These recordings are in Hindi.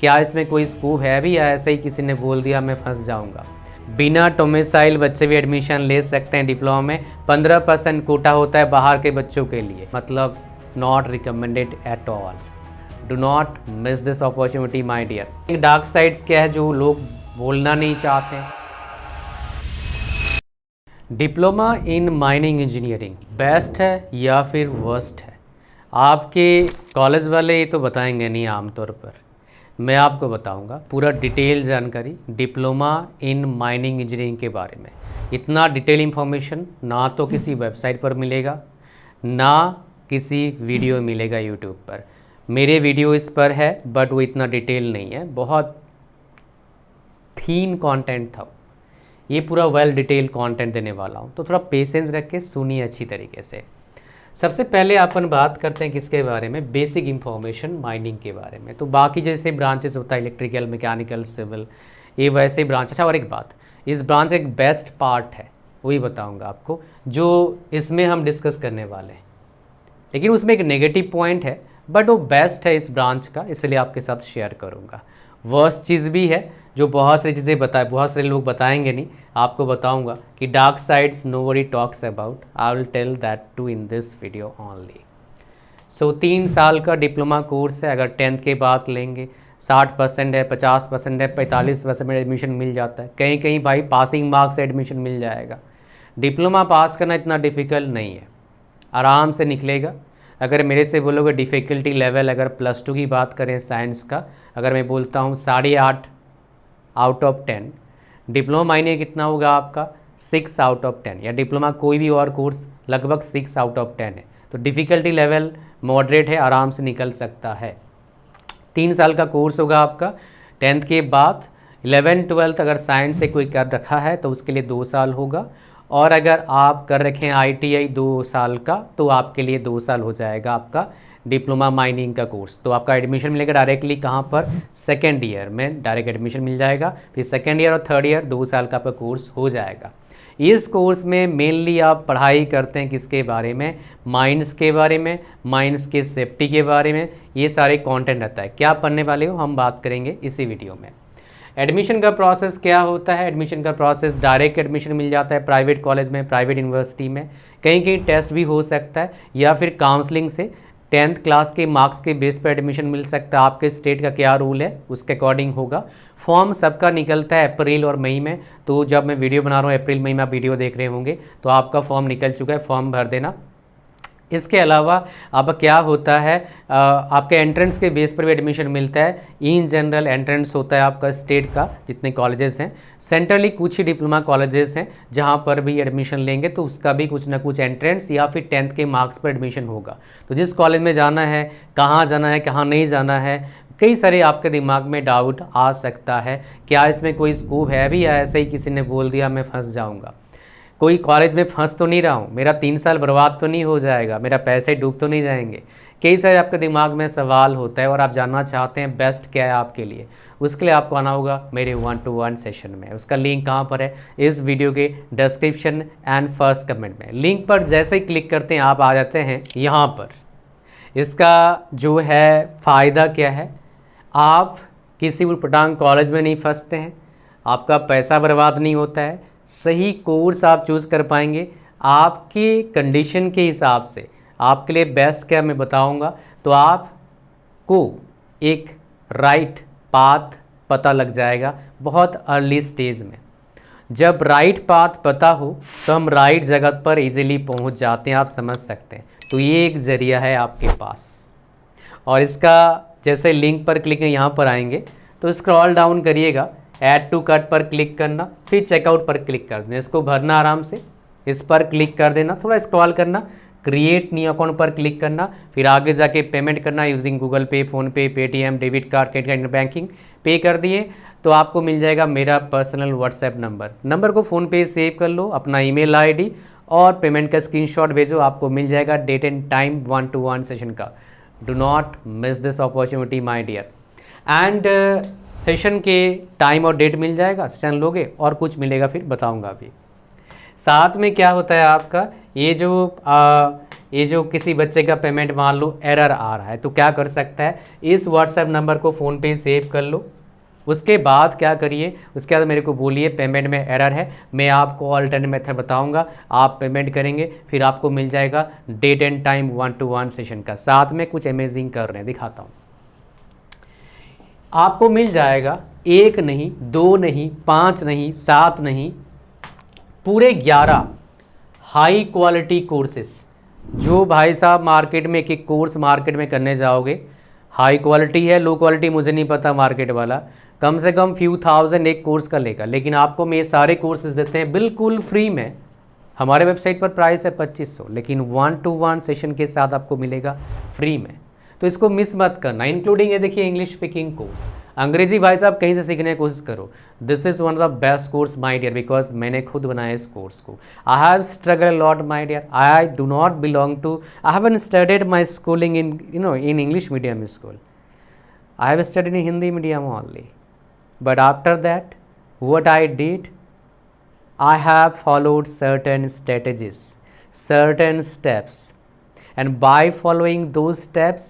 क्या इसमें कोई स्कोप है भी या ऐसे ही किसी ने बोल दिया मैं फंस जाऊंगा? बिना डोमिसाइल बच्चे भी एडमिशन ले सकते हैं डिप्लोमा में। 15% कोटा होता है बाहर के बच्चों के लिए, मतलब not recommended at all. Do not miss this opportunity my dear. Dark sides क्या है जो लोग बोलना नहीं चाहते हैं? Diploma in mining engineering best है या फिर वर्स्ट है? आपके कॉलेज वाले ये तो बताएंगे नहीं आमतौर पर, मैं आपको बताऊंगा पूरा डिटेल जानकारी डिप्लोमा इन माइनिंग इंजीनियरिंग के बारे में। इतना डिटेल इन्फॉर्मेशन ना तो किसी वेबसाइट पर मिलेगा, ना किसी वीडियो मिलेगा यूट्यूब पर। मेरे वीडियो इस पर है बट वो इतना डिटेल नहीं है, बहुत थीन कंटेंट था। ये पूरा वेल डिटेल कंटेंट देने वाला हूँ, तो थोड़ा पेशेंस रख के सुनिए अच्छी तरीके से। सबसे पहले अपन बात करते हैं किसके बारे में, बेसिक इंफॉर्मेशन माइनिंग के बारे में। तो बाकी जैसे ब्रांचेस होता है इलेक्ट्रिकल, मैकेनिकल, सिविल, ये वैसे ब्रांच। अच्छा, और एक बात, इस ब्रांच का एक बेस्ट पार्ट है, वही बताऊंगा आपको जो इसमें हम डिस्कस करने वाले हैं। लेकिन उसमें एक नेगेटिव पॉइंट है बट वो बेस्ट है इस ब्रांच का, इसलिए आपके साथ शेयर करूँगा। वर्स्ट चीज़ भी है जो बहुत सारी चीज़ें बहुत सारे लोग बताएंगे नहीं, आपको बताऊंगा कि dark sides nobody talks about, I will tell that to in this video only. So 3 साल का डिप्लोमा कोर्स है। अगर 10th के बाद लेंगे 60% है, 50% है, 45% में एडमिशन मिल जाता है। कहीं कहीं भाई पासिंग मार्क्स से एडमिशन मिल जाएगा। डिप्लोमा पास करना इतना डिफ़िकल्ट नहीं है, आराम से निकलेगा। अगर मेरे से बोलोगे डिफ़िकल्टी लेवल, अगर +2 की बात करें साइंस का, अगर मैं बोलता हूँ 8.5 आउट ऑफ 10, डिप्लोमा माइनिंग कितना होगा आपका 6 आउट ऑफ 10, या डिप्लोमा कोई भी और कोर्स लगभग 6 आउट ऑफ 10 है। तो डिफ़िकल्टी लेवल मॉडरेट है, आराम से निकल सकता है। 3 साल का कोर्स होगा आपका। 10th के बाद 11th 12th अगर साइंस से कोई कर रखा है तो उसके लिए 2 साल होगा, और अगर आप कर रखें ITI 2 साल का तो आपके लिए 2 साल हो जाएगा आपका डिप्लोमा माइनिंग का कोर्स। तो आपका एडमिशन मिलेगा डायरेक्टली कहाँ पर, सेकेंड ईयर में डायरेक्ट एडमिशन मिल जाएगा। फिर सेकेंड ईयर और थर्ड ईयर 2 साल का आपका कोर्स हो जाएगा। इस कोर्स में मेनली आप पढ़ाई करते हैं किसके बारे में, माइंस के बारे में, माइंस के सेफ्टी के बारे में, ये सारे कंटेंट रहता है। क्या पढ़ने वाले हो हम बात करेंगे इसी वीडियो में। एडमिशन का प्रोसेस क्या होता है? एडमिशन का प्रोसेस डायरेक्ट एडमिशन मिल जाता है प्राइवेट कॉलेज में, प्राइवेट यूनिवर्सिटी में। कहीं कहीं टेस्ट भी हो सकता है या फिर काउंसलिंग से 10th क्लास के मार्क्स के बेस पर एडमिशन मिल सकता है। आपके स्टेट का क्या रूल है उसके अकॉर्डिंग होगा। फॉर्म सबका निकलता है अप्रैल और मई में, तो जब मैं वीडियो बना रहा हूँ अप्रैल मई में आप वीडियो देख रहे होंगे तो आपका फॉर्म निकल चुका है, फॉर्म भर देना। इसके अलावा अब क्या होता है, आपके एंट्रेंस के बेस पर भी एडमिशन मिलता है। इन जनरल एंट्रेंस होता है आपका स्टेट का, जितने कॉलेजेस हैं। सेंट्रली कुछ ही डिप्लोमा कॉलेजेस हैं जहां पर भी एडमिशन लेंगे तो उसका भी कुछ ना कुछ एंट्रेंस या फिर 10th के मार्क्स पर एडमिशन होगा। तो जिस कॉलेज में जाना है, कहाँ नहीं जाना है, कई सारे आपके दिमाग में डाउट आ सकता है। क्या इसमें कोई स्कोप है भी या ऐसे ही किसी ने बोल दिया मैं फंस जाऊँगा? कोई कॉलेज में फंस तो नहीं रहा हूँ, मेरा 3 साल बर्बाद तो नहीं हो जाएगा, मेरा पैसे डूब तो नहीं जाएंगे? कई सारे आपके दिमाग में सवाल होता है और आप जानना चाहते हैं बेस्ट क्या है आपके लिए। उसके लिए आपको आना होगा मेरे 1-to-1 सेशन में। उसका लिंक कहाँ पर है, इस वीडियो के डिस्क्रिप्शन एंड फर्स्ट कमेंट में। लिंक पर जैसे ही क्लिक करते हैं आप आ जाते हैं यहाँ पर। इसका जो है फ़ायदा क्या है, आप किसी उटपटांग कॉलेज में नहीं फंसते हैं, आपका पैसा बर्बाद नहीं होता है, सही कोर्स आप चूज़ कर पाएंगे आपके कंडीशन के हिसाब से। आपके लिए बेस्ट क्या मैं बताऊंगा, तो आपको एक राइट पाथ पता लग जाएगा बहुत अर्ली स्टेज में। जब राइट पाथ पता हो तो हम राइट जगह पर इजीली पहुंच जाते हैं, आप समझ सकते हैं। तो ये एक ज़रिया है आपके पास। और इसका जैसे लिंक पर क्लिक यहाँ पर आएंगे तो स्क्रॉल डाउन करिएगा, ऐड टू कार्ट पर क्लिक करना, फिर चेकआउट पर क्लिक कर देना। इसको भरना आराम से, इस पर क्लिक कर देना, थोड़ा स्क्रॉल करना, क्रिएट न्यू अकाउंट पर क्लिक करना, फिर आगे जाके पेमेंट करना using Google Pay, PhonePe, Paytm, debit card, credit card, banking. Pay कर दिए तो आपको मिल जाएगा मेरा पर्सनल व्हाट्सएप नंबर को फ़ोनपे सेव कर लो, अपना ईमेल आईडी और पेमेंट का स्क्रीनशॉट भेजो, आपको मिल जाएगा date and time 1-to-1 session का। Do not miss this opportunity my dear. And session के टाइम और डेट मिल जाएगा, सेशन लोगे और कुछ मिलेगा फिर बताऊंगा अभी। साथ में क्या होता है आपका, ये जो ये जो किसी बच्चे का पेमेंट मान लो एरर आ रहा है तो क्या कर सकता है, इस व्हाट्सएप नंबर को फ़ोन पे सेव कर लो। उसके बाद क्या करिए, उसके बाद मेरे को बोलिए पेमेंट में एरर है, मैं आपको ऑल्टरनेट मेथड बताऊंगा, आप पेमेंट करेंगे, फिर आपको मिल जाएगा date and time 1-to-1 session का। साथ में कुछ अमेजिंग कर रहे हैं, दिखाता हूँ। आपको मिल जाएगा 1 नहीं, 2 नहीं, 5 नहीं, 7 नहीं, पूरे 11 हाई क्वालिटी कोर्सेस। जो भाई साहब मार्केट में एक कोर्स मार्केट में करने जाओगे, हाई क्वालिटी है लो क्वालिटी मुझे नहीं पता, मार्केट वाला कम से कम फ्यू थाउजेंड एक कोर्स का लेगा, लेकिन आपको मैं ये सारे कोर्सेज देते हैं बिल्कुल फ्री में। हमारे वेबसाइट पर प्राइस है 2500, लेकिन 1-to-1 सेशन के साथ आपको मिलेगा फ्री में। तो इसको मिस मत करना। इंक्लूडिंग ये देखिए इंग्लिश स्पीकिंग कोर्स, अंग्रेजी भाई साहब कहीं से सीखने की कोशिश करो। This is one of the best course my dear, because मैंने खुद बनाया इस कोर्स को। I have struggle lot my dear, I do not belong to, I haven't studied my schooling in in English medium school, I have studied in Hindi medium only. But after that, what I did, I have followed certain strategies, certain steps, and by following those steps,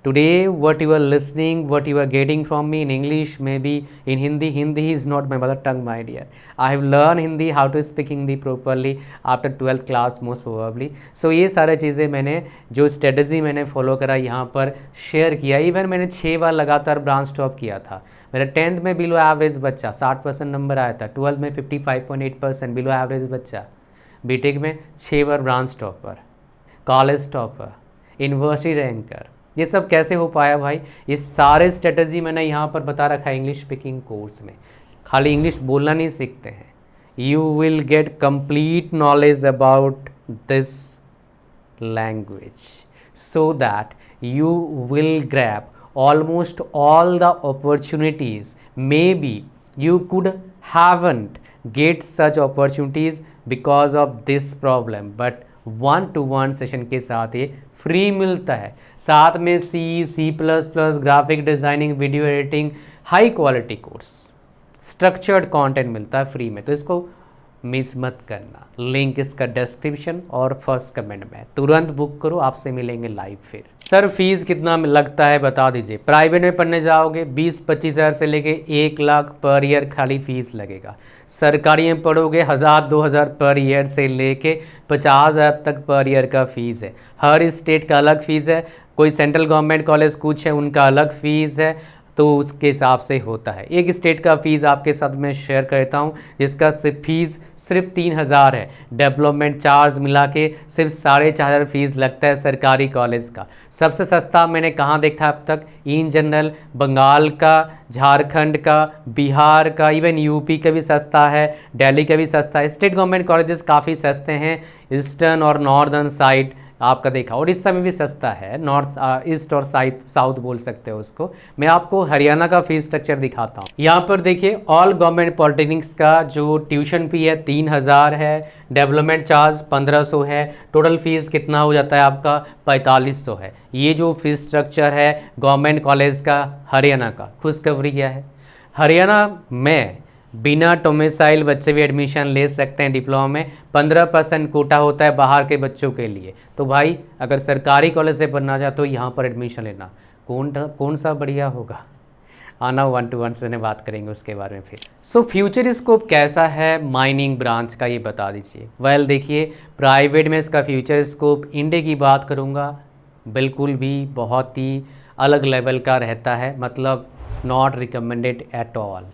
today what you are listening, what you are getting from me in English, maybe in Hindi. Hindi is not my mother tongue, my dear. I have learned Hindi, how to speak Hindi properly after 12th class most probably. So ये सारे चीज़ें मैंने जो स्ट्रेटजी मैंने फॉलो करा यहाँ पर शेयर किया। इवन मैंने 6 बार लगातार ब्रांच टॉप किया था। मेरा 10th में बिलो एवरेज बच्चा 60% नंबर आया था, 12th में 55.8% बिलो एवरेज बच्चा, बीटेक में 6 बार branch topper, college topper, university ranker. ये सब कैसे हो पाया भाई, ये सारे स्ट्रेटजी मैंने यहाँ पर बता रखा है इंग्लिश स्पीकिंग कोर्स में। खाली इंग्लिश बोलना नहीं सीखते हैं, you will get complete knowledge about this language so that you will grab almost all the opportunities. Maybe you could haven't get such opportunities because of this problem, but 1-to-1 session के साथ ये फ्री मिलता है। साथ में C++, graphic designing, video editing, high quality course, structured content मिलता है फ्री में। तो इसको मिस मत करना। लिंक इसका डिस्क्रिप्शन और फर्स्ट कमेंट में, तुरंत बुक करो, आपसे मिलेंगे लाइव। फिर सर फीस कितना लगता है बता दीजिए। प्राइवेट में पढ़ने जाओगे 20-25 हज़ार से लेके 1 लाख पर ईयर खाली फीस लगेगा। सरकारी में पढ़ोगे 1000-2000 पर ईयर से लेके 50,000 तक पर ईयर का फ़ीस है। हर स्टेट का अलग फ़ीस है, कोई सेंट्रल गवर्नमेंट कॉलेज कुछ है उनका अलग फ़ीस है, तो उसके हिसाब से होता है। एक स्टेट का फ़ीस आपके साथ मैं शेयर करता हूँ जिसका फीस सिर्फ 3000 है। डेवलपमेंट चार्ज मिला के सिर्फ 4500 फीस लगता है सरकारी कॉलेज का। सबसे सस्ता मैंने कहाँ देखा अब तक, इन जनरल बंगाल का, झारखंड का, बिहार का, इवन यूपी का भी सस्ता है, दिल्ली का भी सस्ता है। स्टेट गवर्नमेंट कॉलेजेस काफ़ी सस्ते हैं, ईस्टर्न और नॉर्दर्न साइड आपका देखा, उड़ीसा में भी सस्ता है, नॉर्थ ईस्ट और साउथ बोल सकते हो उसको। मैं आपको हरियाणा का फीस स्ट्रक्चर दिखाता हूँ। यहाँ पर देखिए ऑल गवर्नमेंट पॉलिटेक्निक्स का जो ट्यूशन फी है 3000 है, डेवलपमेंट चार्ज 1500 है, टोटल फीस कितना हो जाता है आपका 4500 है। ये जो फीस स्ट्रक्चर है गवर्नमेंट कॉलेज का हरियाणा का। खुशखबरी क्या है, हरियाणा में बिना डोमिसाइल बच्चे भी एडमिशन ले सकते हैं डिप्लोमा में। 15% कोटा होता है बाहर के बच्चों के लिए। तो भाई अगर सरकारी कॉलेज से पढ़ना चाहते हो यहाँ पर एडमिशन लेना, कौन सा बढ़िया होगा, आना 1-to-1 से बात करेंगे उसके बारे में फिर। सो फ्यूचर स्कोप कैसा है माइनिंग ब्रांच का ये बता दीजिए। वेल देखिए प्राइवेट में इसका फ्यूचर स्कोप इंडिया की बात करूँगा बिल्कुल भी बहुत ही अलग लेवल का रहता है, मतलब not recommended at all.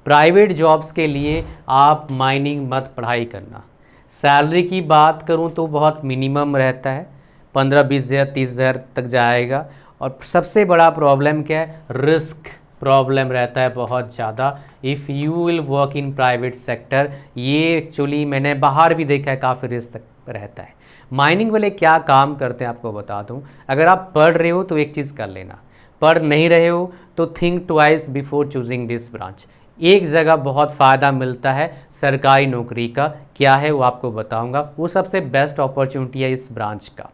Private jobs के लिए आप माइनिंग मत पढ़ाई करना। सैलरी की बात करूं तो बहुत मिनिमम रहता है, 15-20 हज़ार 30 हज़ार तक जाएगा। और सबसे बड़ा प्रॉब्लम क्या है, रिस्क प्रॉब्लम रहता है बहुत ज़्यादा if you will work in private sector. ये एक्चुअली मैंने बाहर भी देखा है, काफ़ी रिस्क रहता है। माइनिंग वाले क्या काम करते हैं आपको बता दूं। अगर आप पढ़ रहे हो तो एक चीज़ कर लेना, पढ़ नहीं रहे हो तो think twice before choosing this branch. एक जगह बहुत फ़ायदा मिलता है सरकारी नौकरी का, क्या है वो आपको बताऊंगा। वो सबसे बेस्ट अपॉर्चुनिटी है इस ब्रांच का।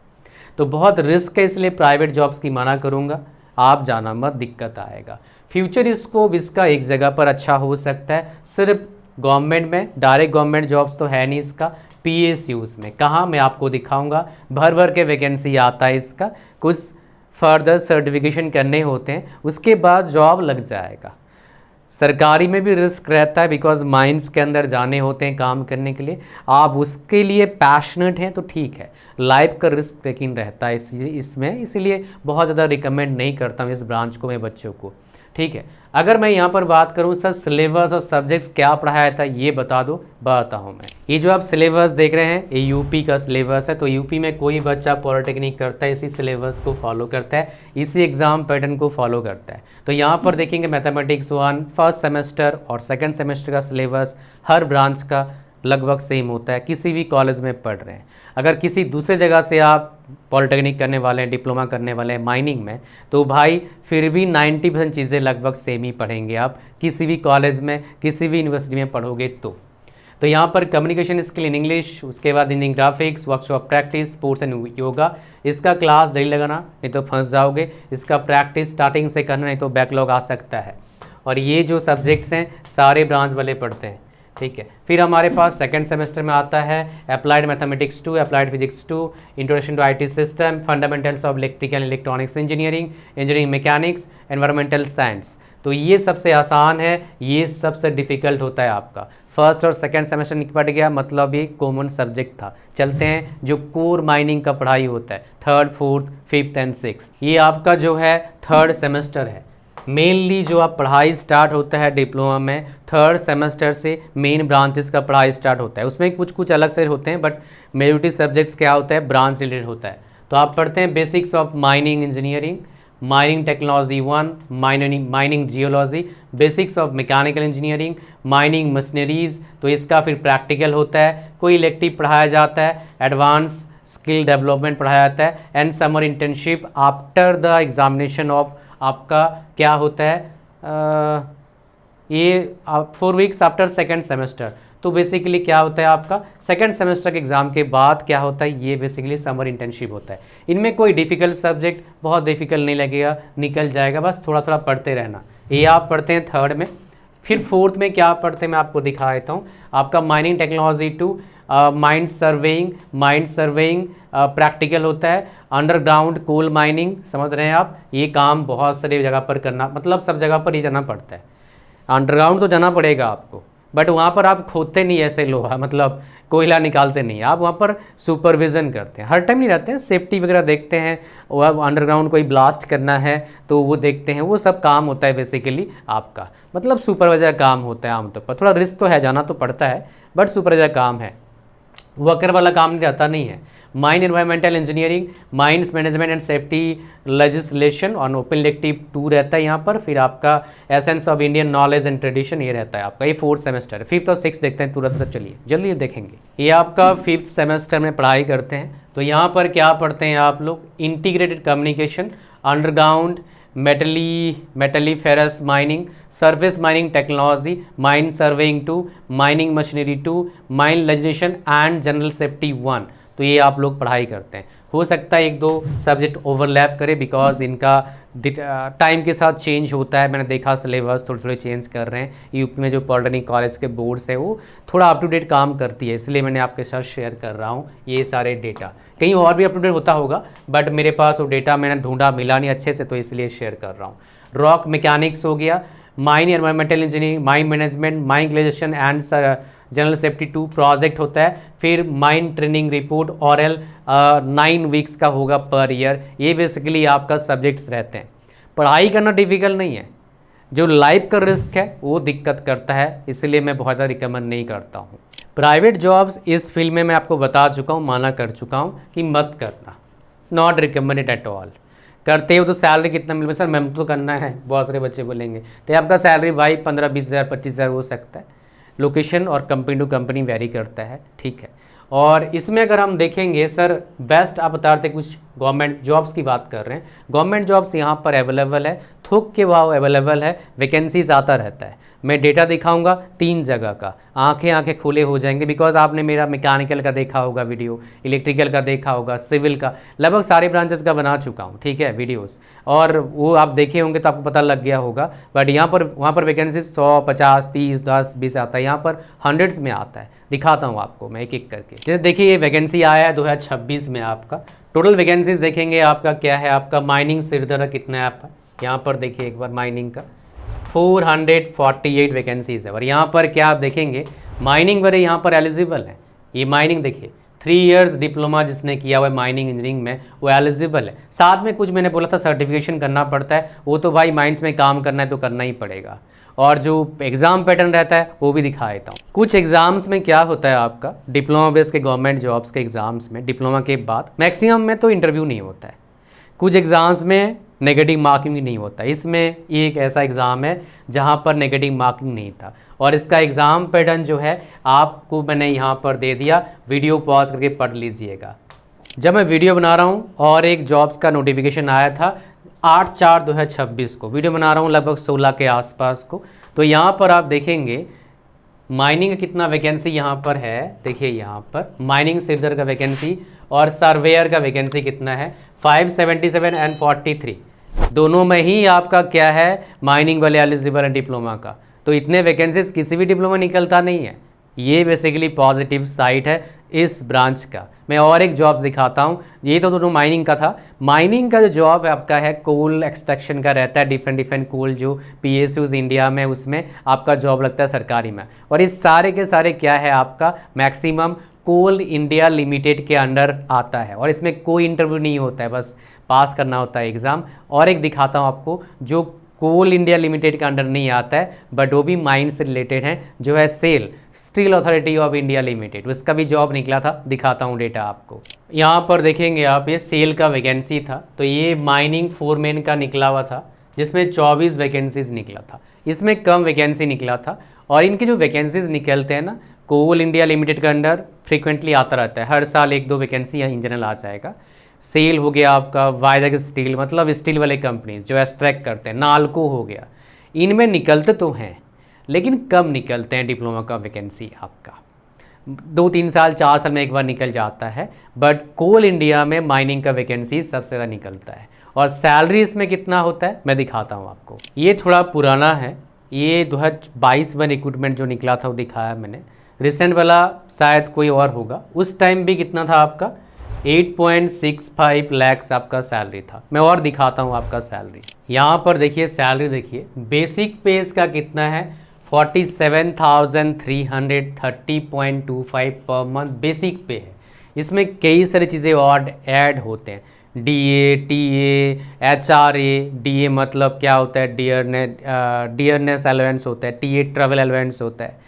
तो बहुत रिस्क है इसलिए प्राइवेट जॉब्स की मना करूंगा, आप जाना मत, दिक्कत आएगा। फ्यूचर स्कोप इसका एक जगह पर अच्छा हो सकता है, सिर्फ गवर्नमेंट में, डायरेक्ट गवर्नमेंट जॉब्स तो है नहीं इसका। PSUs में। कहाँ, मैं आपको दिखाऊंगा। भर भर के वैकेंसी आता है इसका, कुछ फर्दर सर्टिफिकेशन करने होते हैं, उसके बाद जॉब लग जाएगा। सरकारी में भी रिस्क रहता है, बिकॉज माइंस के अंदर जाने होते हैं काम करने के लिए। आप उसके लिए पैशनेट हैं तो ठीक है, लाइफ का रिस्क लेकिन रहता है इसमें, इसीलिए बहुत ज़्यादा रिकमेंड नहीं करता हूँ इस ब्रांच को मैं बच्चों को, ठीक है। अगर मैं यहाँ पर बात करूँ सर सिलेबस और सब्जेक्ट्स क्या पढ़ाया था ये बताता हूँ मैं। ये जो आप सिलेबस देख रहे हैं ये यूपी का सिलेबस है, तो यूपी में कोई बच्चा पॉलिटेक्निक करता है इसी सिलेबस को फॉलो करता है, इसी एग्ज़ाम पैटर्न को फॉलो करता है। तो यहाँ पर देखेंगे मैथमेटिक्स 1 फर्स्ट सेमेस्टर और सेकेंड सेमेस्टर का सिलेबस हर ब्रांच का लगभग सेम होता है, किसी भी कॉलेज में पढ़ रहे हैं। अगर किसी दूसरे जगह से आप पॉलिटेक्निक करने वाले हैं, डिप्लोमा करने वाले हैं माइनिंग में, तो भाई फिर भी 90% चीज़ें लगभग सेम ही पढ़ेंगे आप, किसी भी कॉलेज में किसी भी यूनिवर्सिटी में पढ़ोगे तो यहाँ पर कम्युनिकेशन स्किल इन इंग्लिश, उसके बाद engineering graphics, workshop practice, sports and yoga. इसका क्लास डेली लगाना नहीं तो फंस जाओगे, इसका प्रैक्टिस स्टार्टिंग से करना नहीं तो बैकलॉग आ सकता है। और ये जो सब्जेक्ट्स हैं सारे ब्रांच वाले पढ़ते हैं, ठीक है। फिर हमारे पास सेकेंड सेमेस्टर में आता है applied mathematics 2, applied physics 2, introduction to IT system, fundamentals of electrical and electronics engineering, engineering mechanics, environmental science. तो ये सबसे आसान है, ये सबसे डिफिकल्ट होता है आपका। फर्स्ट और सेकेंड सेमेस्टर निपट गया, मतलब ये कॉमन सब्जेक्ट था। चलते हैं जो कोर माइनिंग का पढ़ाई होता है third, fourth, fifth and six, ये आपका जो है थर्ड सेमेस्टर है। मेनली जो आप पढ़ाई स्टार्ट होता है डिप्लोमा में थर्ड सेमेस्टर से मेन ब्रांचेस का पढ़ाई स्टार्ट होता है। उसमें कुछ अलग से होते हैं, बट मेजॉरिटी सब्जेक्ट्स क्या होता है, ब्रांच रिलेटेड होता है। तो आप पढ़ते हैं basics of mining engineering, mining technology 1, mining geology, basics of mechanical engineering, mining machineries. तो इसका फिर प्रैक्टिकल होता है, कोई इलेक्टिव पढ़ाया जाता है, एडवांस स्किल डेवलपमेंट पढ़ाया जाता है, and summer internship after the examination of आपका क्या होता है ये 4 वीक्स आफ्टर सेकेंड सेमेस्टर। तो बेसिकली क्या होता है आपका सेकेंड सेमेस्टर के एग्ज़ाम के बाद क्या होता है, ये बेसिकली समर इंटर्नशिप होता है। इनमें कोई डिफ़िकल्ट सब्जेक्ट बहुत डिफ़िकल्ट नहीं लगेगा, निकल जाएगा, बस थोड़ा थोड़ा पढ़ते रहना। ये आप पढ़ते हैं थर्ड में। फिर फोर्थ में क्या पढ़ते हैं मैं आपको दिखा देता हूँ। आपका mining technology 2, mind surveying practical होता है। अंडरग्राउंड कोल माइनिंग, समझ रहे हैं आप, ये काम बहुत सारी जगह पर करना, मतलब सब जगह पर ही जाना पड़ता है। अंडरग्राउंड तो जाना पड़ेगा आपको, बट वहाँ पर आप खोदते नहीं ऐसे लोहा, मतलब कोयला निकालते नहीं, आप वहाँ पर सुपरविज़न करते हैं। हर टाइम नहीं रहते हैं, सेफ्टी वगैरह देखते हैं, और अंडरग्राउंड कोई ब्लास्ट करना है तो वो देखते हैं, वो सब काम होता है बेसिकली आपका, मतलब सुपरवाइजर काम होता है आमतौर पर। थोड़ा रिस्क तो है, जाना तो पड़ता है, बट सुपरवाइजर काम है, वर्कर वाला काम नहीं रहता नहीं है। Mine environmental engineering, mines management and safety legislation और ओपन इलेक्टिव 2 रहता है यहाँ पर। फिर आपका essence of Indian knowledge and tradition ये रहता है आपका, ये फोर्थ सेमेस्टर है। फिफ्थ और सिक्स देखते हैं तुरंत, चलिए जल्दी देखेंगे। ये आपका फिफ्थ सेमेस्टर में पढ़ाई करते हैं। तो यहाँ पर क्या पढ़ते हैं आप लोग, integrated communication, underground metalliferous mining, surface mining technology, mine surveying 2, mining machinery 2, mine legislation and general safety 1। तो ये आप लोग पढ़ाई करते हैं। हो सकता है 1-2 सब्जेक्ट ओवरलैप करे, बिकॉज इनका टाइम के साथ चेंज होता है। मैंने देखा सिलेबस थोड़े चेंज कर रहे हैं। यूपी में जो पॉलिटेक्निक कॉलेज के बोर्ड्स है वो थोड़ा अप टू डेट काम करती है, इसलिए मैंने आपके साथ शेयर कर रहा हूँ ये सारे डेटा। कहीं और भी अप टू डेट होता होगा, बट मेरे पास वो डेटा मैंने ढूंढा, मिला नहीं अच्छे से, तो इसलिए शेयर कर रहा हूँ। रॉक मैकेनिक्स हो गया, mine environmental engineering, mine management, mine legislation and general safety 2 project होता है। फिर mine training report oral 9 weeks का होगा पर ईयर। ये बेसिकली आपका सब्जेक्ट्स रहते हैं। पढ़ाई करना डिफिकल्ट नहीं है, जो लाइफ का रिस्क है वो दिक्कत करता है, इसलिए मैं बहुत ज़्यादा रिकमेंड नहीं करता हूँ। प्राइवेट जॉब्स इस फील्ड में मैं आपको बता चुका हूँ, माना कर चुका हूँ कि मत करना, नॉट रिकमेंडेड एट ऑल। करते हो तो सैलरी कितना मिल, सर मैम तो करना है, बहुत सारे बच्चे बोलेंगे, तो आपका सैलरी भाई 15-20 हज़ार 25 हज़ार हो सकता है। लोकेशन और कंपनी टू कंपनी वेरी करता है, ठीक है। और इसमें अगर हम देखेंगे सर बेस्ट आप बता रहे थे कुछ गवर्नमेंट जॉब्स की बात कर रहे हैं। गवर्नमेंट जॉब्स यहाँ पर अवेलेबल है थोक के भाव अवेलेबल है, वैकेंसीज आता रहता है। मैं डेटा दिखाऊंगा 3 जगह का, आंखें खुले हो जाएंगे, बिकॉज आपने मेरा मैकेनिकल का देखा होगा वीडियो, इलेक्ट्रिकल का देखा होगा, सिविल का, लगभग सारे ब्रांचेस का बना चुका हूँ, ठीक है, वीडियोस, और वो आप देखे होंगे तो आपको पता लग गया होगा। बट यहाँ पर वहाँ पर वैकेंसीज 100, 50, 30, 10, 20 आता है, यहाँ पर हंड्रेड्स में आता है। दिखाता हूँ आपको मैं एक एक करके। जैसे देखिए ये वैकेंसी आया है 2026 में, आपका टोटल वैकेंसीज देखेंगे आपका क्या है, आपका माइनिंग सिरदर्द कितना है आपका, यहाँ पर देखिए एक बार माइनिंग का 448 वैकेंसीज है। और यहाँ पर क्या आप देखेंगे माइनिंग वाले यहाँ पर एलिजिबल है। ये माइनिंग देखिए 3 इयर्स डिप्लोमा जिसने किया हुआ है माइनिंग इंजीनियरिंग में वो एलिजिबल है। साथ में कुछ मैंने बोला था सर्टिफिकेशन करना पड़ता है, वो तो भाई माइंस में काम करना है तो करना ही पड़ेगा। और जो एग्ज़ाम पैटर्न रहता है वो भी दिखा देता हूँ। कुछ एग्ज़ाम्स में क्या होता है आपका, डिप्लोमा बेस के गवर्नमेंट जॉब्स के एग्ज़ाम्स में डिप्लोमा के बाद मैक्सिमम में तो इंटरव्यू नहीं होता है, कुछ एग्ज़ाम्स में नेगेटिव मार्किंग भी नहीं होता। इसमें एक ऐसा एग्ज़ाम है जहाँ पर नेगेटिव मार्किंग नहीं था, और इसका एग्ज़ाम पैटर्न जो है आपको मैंने यहाँ पर दे दिया, वीडियो पॉज करके पढ़ लीजिएगा। जब मैं वीडियो बना रहा हूँ और एक जॉब्स का नोटिफिकेशन आया था 8/4/2026 को, वीडियो बना रहा हूँ लगभग 16 के आसपास को, तो यहाँ पर आप देखेंगे माइनिंग का कितना वैकेंसी यहाँ पर है। देखिए यहाँ पर माइनिंग सिरदर्द का वैकेंसी और सर्वेयर का वैकेंसी कितना है 577 एंड 43, दोनों में ही आपका क्या है माइनिंग वाले एलिजिबल है डिप्लोमा का। तो इतने वैकेंसीज किसी भी डिप्लोमा निकलता नहीं है, ये बेसिकली पॉजिटिव साइड है इस ब्रांच का। मैं और एक जॉब्स दिखाता हूँ, ये तो दोनों माइनिंग का था। माइनिंग का जो जॉब आपका है कोल एक्सट्रैक्शन का रहता है, डिफरेंट कोल जो पीएसयूज इंडिया में, उसमें आपका जॉब लगता है सरकारी में। और इस सारे के सारे क्या है आपका मैक्सिमम कोल इंडिया लिमिटेड के अंडर आता है, और इसमें कोई इंटरव्यू नहीं होता है, बस पास करना होता है एग्ज़ाम। और एक दिखाता हूँ आपको जो कोल इंडिया लिमिटेड के अंडर नहीं आता है, बट वो भी माइन से रिलेटेड है, जो है SAIL steel authority of India limited, उसका भी जॉब निकला था। दिखाता हूँ डेटा आपको, यहाँ पर देखेंगे आप, ये सेल का वैकेंसी था, तो ये माइनिंग फोरमैन का निकला हुआ था जिसमें 24 वैकेंसीज निकला था, इसमें कम वैकेंसी निकला था। और इनके जो वैकेंसीज निकलते हैं ना कोल इंडिया लिमिटेड के अंडर फ्रीक्वेंटली आता रहता है, हर साल 1-2 वैकेंसी इन जनरल आ जाएगा। सेल हो गया आपका, वाइजैक स्टील, मतलब स्टील वाले कंपनी जो एक्सट्रैक्ट करते हैं, नालको हो गया, इनमें निकलते तो हैं लेकिन कम निकलते हैं डिप्लोमा का वैकेंसी आपका, 2-3 साल 4 साल में एक बार निकल जाता है। बट कोल इंडिया में माइनिंग का वैकेंसी सबसे ज़्यादा निकलता है। और सैलरी इसमें कितना होता है मैं दिखाता हूँ आपको। ये थोड़ा पुराना है, ये 2022 में रिक्रूटमेंट जो निकला था वो दिखाया मैंने, रिसेंट वाला शायद कोई और होगा। उस टाइम भी कितना था आपका 8.65 लाख आपका सैलरी था। मैं और दिखाता हूँ आपका सैलरी, यहाँ पर देखिए सैलरी, देखिए बेसिक पे इसका कितना है 47,330.25 पर मंथ बेसिक पे है। इसमें कई सारी चीज़ें और ऐड होते हैं, DA, TA, HRA, DA मतलब क्या होता है डियरनेस अलाउंस होता है, TA ट्रैवल अलाउंस होता है,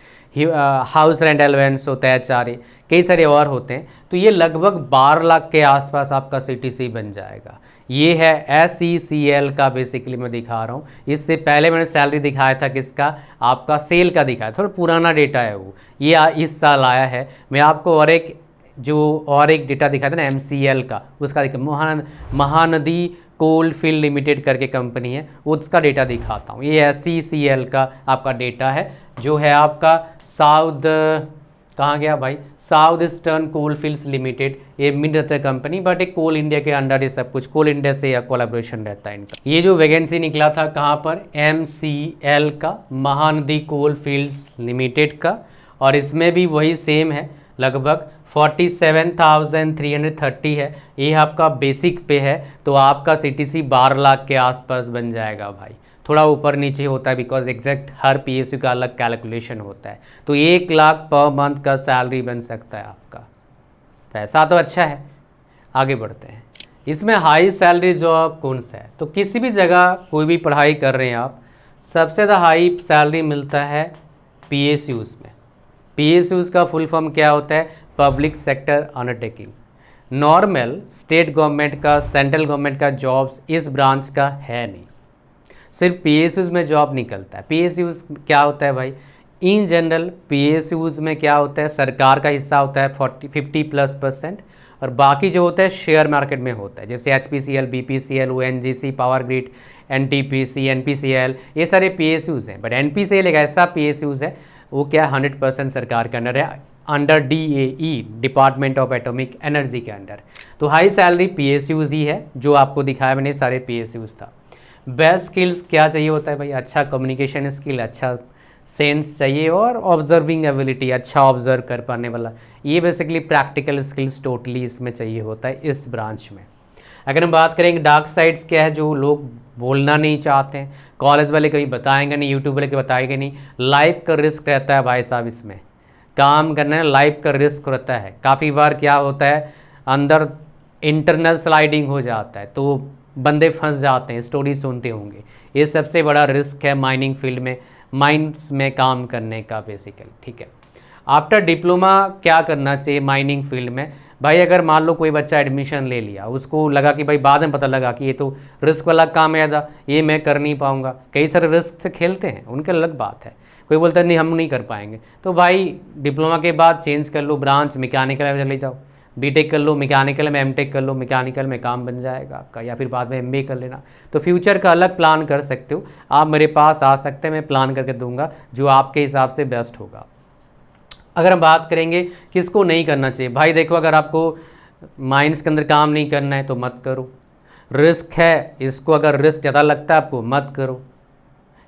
हाउस रेंट अलाउंस होता है, HRA, कई सारे और होते हैं। तो ये लगभग 12 लाख के आसपास आपका CTC बन जाएगा। ये है SECL का, बेसिकली मैं दिखा रहा हूँ। इससे पहले मैंने सैलरी दिखाया था किसका, आपका सेल का दिखाया, थोड़ा पुराना डेटा है वो, ये इस साल आया है। मैं आपको और एक डेटा दिखाया था ना MCL का, उसका महानदी कोल फील्ड लिमिटेड करके कंपनी है, उसका डेटा दिखाता हूँ। ये SECL का आपका डेटा है, जो है आपका कहाँ गया भाई, साउथ ईस्टर्न कोल फील्ड्स लिमिटेड, ये मिड रहता है कंपनी, बट एक कोल इंडिया के अंडर ये सब कुछ, कोल इंडिया से या कोलैबोरेशन रहता है इनका। ये जो वैकेंसी निकला था कहाँ पर, MCL का, महानदी कोल फील्ड्स लिमिटेड का, और इसमें भी वही सेम है, लगभग 47,330 है। ये आपका बेसिक पे है, तो आपका CTC 12 लाख के आसपास बन जाएगा भाई। थोड़ा ऊपर नीचे होता है बिकॉज एग्जैक्ट हर PSU का अलग कैलकुलेशन होता है। तो 1 लाख पर मंथ का सैलरी बन सकता है आपका, पैसा तो अच्छा है। आगे बढ़ते हैं, इसमें हाई सैलरी जॉब कौन सा है, तो किसी भी जगह कोई भी पढ़ाई कर रहे हैं आप, सबसे ज़्यादा हाई सैलरी मिलता है PSUs में। PSUs का फुल फॉर्म क्या होता है, public sector undertaking. Normal state government का, सेंट्रल गवर्नमेंट का जॉब्स इस ब्रांच का है नहीं, सिर्फ PSUs में जॉब निकलता है। PSUs क्या होता है भाई, इन जनरल PSUs में क्या होता है, सरकार का हिस्सा होता है 50+%, और बाकी जो होता है शेयर मार्केट में होता है, जैसे HPCL, BPCL, ONGC, power grid, NTPC, NPCL, ये सारे PSUs हैं। बट NPCL एक ऐसा PSUs है, वो क्या 100% सरकार के अंडर है, under DAE, department of atomic energy के अंडर। तो हाई सैलरी PSUs ही है, जो आपको दिखाया मैंने सारे PSUs था। बेस्ट स्किल्स क्या चाहिए होता है भाई, अच्छा कम्युनिकेशन स्किल, अच्छा सेंस चाहिए और ऑब्जर्विंग एबिलिटी, अच्छा ऑब्जर्व कर पाने वाला, ये बेसिकली प्रैक्टिकल स्किल्स टोटली इसमें चाहिए होता है इस ब्रांच में। अगर हम बात करेंगे डार्क साइड्स क्या है, जो लोग बोलना नहीं चाहते हैं, कॉलेज वाले कभी बताएंगे नहीं, यूट्यूब वाले कभी बताएंगे नहीं, लाइफ का रिस्क रहता है भाई साहब, इसमें काम करना है, लाइफ का रिस्क रहता है। काफ़ी बार क्या होता है, अंदर इंटरनल स्लाइडिंग हो जाता है, तो बंदे फंस जाते हैं, स्टोरी सुनते होंगे। ये सबसे बड़ा रिस्क है माइनिंग फील्ड में, माइंस में काम करने का बेसिकली, ठीक है। आफ्टर डिप्लोमा क्या करना चाहिए माइनिंग फील्ड में भाई, अगर मान लो कोई बच्चा एडमिशन ले लिया, उसको लगा कि भाई बाद में पता लगा कि ये तो रिस्क वाला काम है, ये मैं कर नहीं पाऊँगा, कई सारे रिस्क से खेलते हैं, उनकी अलग बात है। कोई बोलता है नहीं हम नहीं कर पाएंगे, तो भाई डिप्लोमा के बाद चेंज कर लो ब्रांच, मैकेनिकल में चले जाओ, बीटेक कर लो, मैकेनिकल में एमटेक कर लो, मैकेनिकल में काम बन जाएगा आपका, या फिर बाद में एमबीए कर लेना। तो फ्यूचर का अलग प्लान कर सकते हो आप, मेरे पास आ सकते हैं, मैं प्लान करके दूंगा जो आपके हिसाब से बेस्ट होगा। अगर हम बात करेंगे किसको नहीं करना चाहिए भाई, देखो अगर आपको माइंस के अंदर काम नहीं करना है तो मत करो, रिस्क है इसको, अगर रिस्क ज़्यादा लगता है आपको मत करो।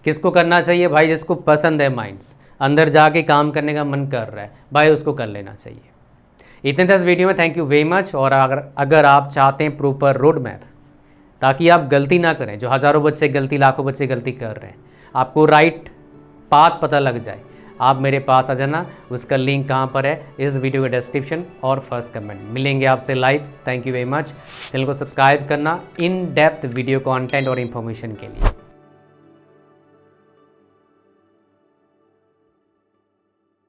किसको करना चाहिए भाई, जिसको पसंद है माइंस, अंदर जाके काम करने का मन कर रहा है भाई, उसको कर लेना चाहिए। इतने था इस वीडियो में, थैंक यू वेरी मच। और अगर आप चाहते हैं प्रॉपर रोड मैप, ताकि आप गलती ना करें, जो हज़ारों बच्चे गलती, लाखों बच्चे गलती कर रहे हैं, आपको राइट पाथ पता लग जाए, आप मेरे पास आ जाना। उसका लिंक कहाँ पर है, इस वीडियो के डिस्क्रिप्शन और फर्स्ट कमेंट। मिलेंगे आपसे live, thank you very much. Channel को सब्सक्राइब करना इन डेप्थ वीडियो कंटेंट और इन्फॉर्मेशन के लिए।